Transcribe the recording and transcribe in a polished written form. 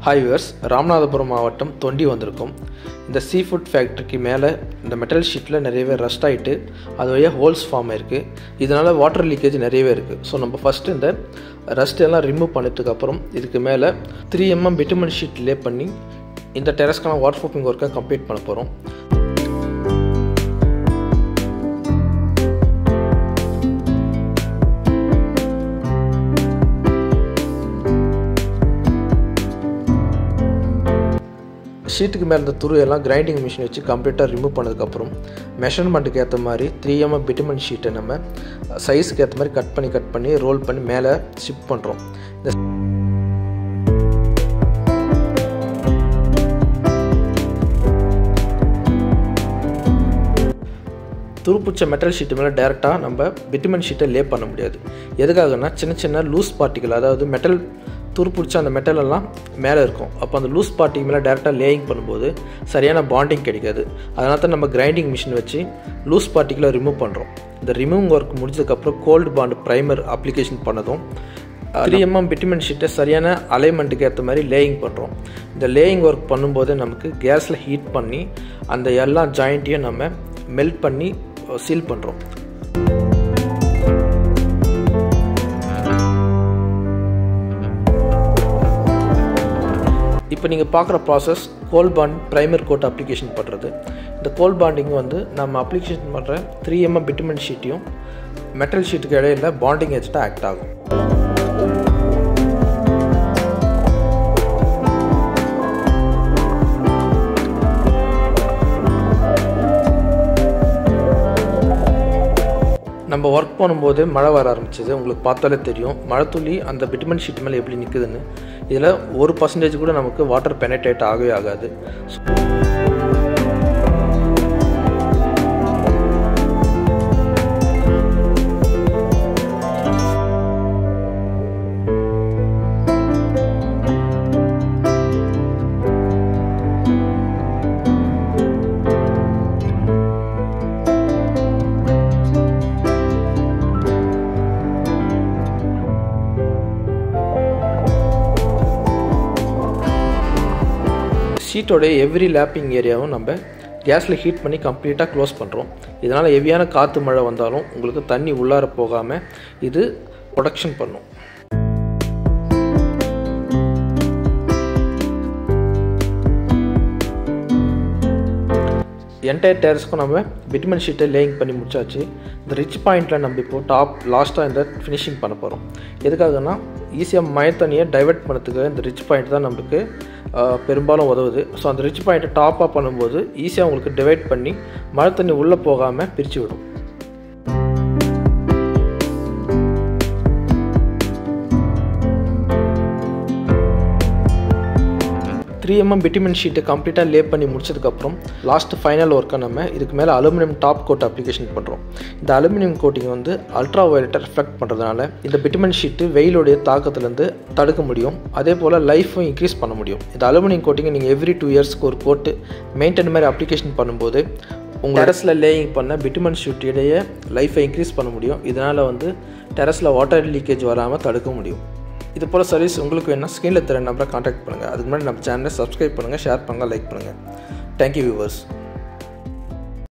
Hi viewers, Ramanathapuram மாவட்டம் தொண்டி வந்திருக்கும். இந்த சீ ஃபுட் ஃபேக்டரிக்கு மேலே இந்த மெட்டல் ஷீட்டில் நிறையவே ரஸ்ட் ஆகிட்டு அது வழியாக ஹோல்ஸ் ஃபார்ம் ஆகிருக்கு. இதனால் வாட்டர் லீக்கேஜ் நிறையவே இருக்குது. ஸோ நம்ம ஃபஸ்ட்டு இந்த ரஸ்ட் எல்லாம் ரிமூவ் பண்ணதுக்கப்புறம் இதுக்கு மேலே 3 mm பிட்டுமன் ஷீட் லே பண்ணி இந்த டெரஸ்க்கான வாட்டர் ப்ரூஃபிங் ஒர்க்கை கம்ப்ளீட் பண்ண போகிறோம். ஷீட்டுக்கு மேலே இந்த துரு எல்லாம் கிரைண்டிங் மிஷின் வச்சு கம்ப்ளீட்டாக ரிமூவ் பண்ணதுக்கப்புறம் மெஷர்மெண்ட்டுக்கு ஏற்ற மாதிரி 3 mm பிட்டுமன் ஷீட்டை நம்ம சைஸுக்கு ஏற்ற மாதிரி கட் பண்ணி ரோல் பண்ணி மேலே ஷிஃப்ட் பண்ணுறோம். இந்த துருப்பிடிச்ச மெட்டல் ஷீட்டு மேலே டேரெக்டாக நம்ம பிட்டுமன் ஷீட்டை லே பண்ண முடியாது. எதுக்காகனா சின்ன லூஸ் பார்ட்டிகள், அதாவது மெட்டல் துருப்பிடிச்ச அந்த மெட்டலெல்லாம் மேலே இருக்கும். அப்போ அந்த லூஸ் பார்ட்டிக்கு மேலே டேரெக்டாக லேயிங் பண்ணும்போது சரியான பாண்டிங் கிடைக்காது. அதனால தான் நம்ம கிரைண்டிங் மிஷின் வச்சு லூஸ் பார்ட்டிகளை ரிமூவ் பண்ணுறோம். இந்த ரிமூவிங் ஒர்க் முடிஞ்சதுக்கப்புறம் கோல்டு பாண்ட் ப்ரைமர் அப்ளிகேஷன் பண்ணதும் 3 mm பிட்டுமன் ஷீட்டை சரியான அலைன்மெண்ட்டுக்கு ஏற்ற மாதிரி லேயிங் பண்ணுறோம். இந்த லேயிங் ஒர்க் பண்ணும்போது நமக்கு கேஸில் ஹீட் பண்ணி அந்த எல்லா ஜாயிண்ட்டையும் நம்ம மெல்ட் பண்ணி சீல் பண்ணுறோம். இப்போ நீங்கள் பார்க்குற process cold bond primer coat application பண்ணுறது. இந்த கோல்ட் பாண்டிங் நம்ம அப்ளிகேஷன் பண்ணுற 3 mm பிட்டுமன் ஷீட்டையும் மெட்டல் ஷீட்டுக்கு இடையில பாண்டிங் ஏஜென்ட்டாக ஆக்ட் ஆகும். நம்ம ஒர்க் பண்ணும்போது மழை வர ஆரம்பிச்சது. உங்களுக்கு பார்த்தாலே தெரியும் மழை துளி அந்த பிட்டுமன் ஷீட் மேலே எப்படி நிற்குதுன்னு. இதில் 1% கூட நமக்கு வாட்டர் பெனட்ரேட் ஆகவே ஆகாது. ஷீட்டோட எவ்ரி லேப்பிங் ஏரியாவும் நம்ம கேஸில் ஹீட் பண்ணி கம்ப்ளீட்டாக க்ளோஸ் பண்ணுறோம். இதனால் ஹெவியான காற்று மழை வந்தாலும் உங்களுக்கு தண்ணி உள்ளார போகாமல் இது ப்ரொடெக்ஷன் பண்ணும். என்டையர் டேரஸ்க்கும் நம்ம பிட்டுமன் ஷீட்டை லேயிங் பண்ணி முடிச்சாச்சு. இந்த ரிச் பாயிண்டில் நம்ம இப்போது லாஸ்ட்டாக இந்த ஃபினிஷிங் பண்ண போகிறோம். எதுக்காகனா ஈஸியாக மழை தண்ணியை டைவெர்ட் பண்ணுறதுக்கு இந்த ரிச் பாயிண்ட் தான் நம்மளுக்கு பெரும்பாலும் உதவுது. ஸோ அந்த ரிச் பாயிண்ட்டை டாப்பாக பண்ணும்போது ஈஸியாக உங்களுக்கு டிவைட் பண்ணி மழை தண்ணி உள்ளே போகாமல் பிரித்து விடும். பிட்டுமன் ஷீட்டை கம்ப்ளீட்டாக லே பண்ணி முடிச்சதுக்கப்புறம் லாஸ்ட் ஃபைனல் ஒர்க்கை நம்ம இதுக்கு மேலே அலுமினியம் டாப் கோட் அப்ளிகேஷன் பண்ணுறோம். இந்த அலுமினியம் கோட்டிங் அல்ட்ரா வயலட்டை ரிஃப்ளெக்ட் பண்ணுறதுனால இந்த பிட்டுமன் ஷீட்டு வெயிலுடைய தாக்கத்துலேருந்து தடுக்க முடியும். அதே போல் லைஃப்பும் இன்க்ரீஸ் பண்ண முடியும். இந்த அலுமினியம் கோட்டிங்கை நீங்கள் எவ்ரி 2 இயர்ஸ்க்கு ஒரு கோட்டு மெயின்டைன் மாதிரி அப்ளிகேஷன் பண்ணும்போது உங்கள் டெரஸில் லேயிங் பண்ண பிட்டுமன் ஷீட் இடையே லைஃப்பை இன்க்ரீஸ் பண்ண முடியும். இதனால் டெரஸில் வாட்டர் லீக்கேஜ் வராமல் தடுக்க முடியும். இது போல் சர்வீஸ் உங்களுக்கு வேணால் ஸ்க்ரீனில் தர நம்பரை கான்டாக்ட் பண்ணுங்கள். அதுக்கு முன்னாடி நம்ம சேனலை சப்ஸ்கிரைப் பண்ணுங்கள், ஷேர் பண்ணுங்கள், லைக் பண்ணுங்கள். Thank you viewers.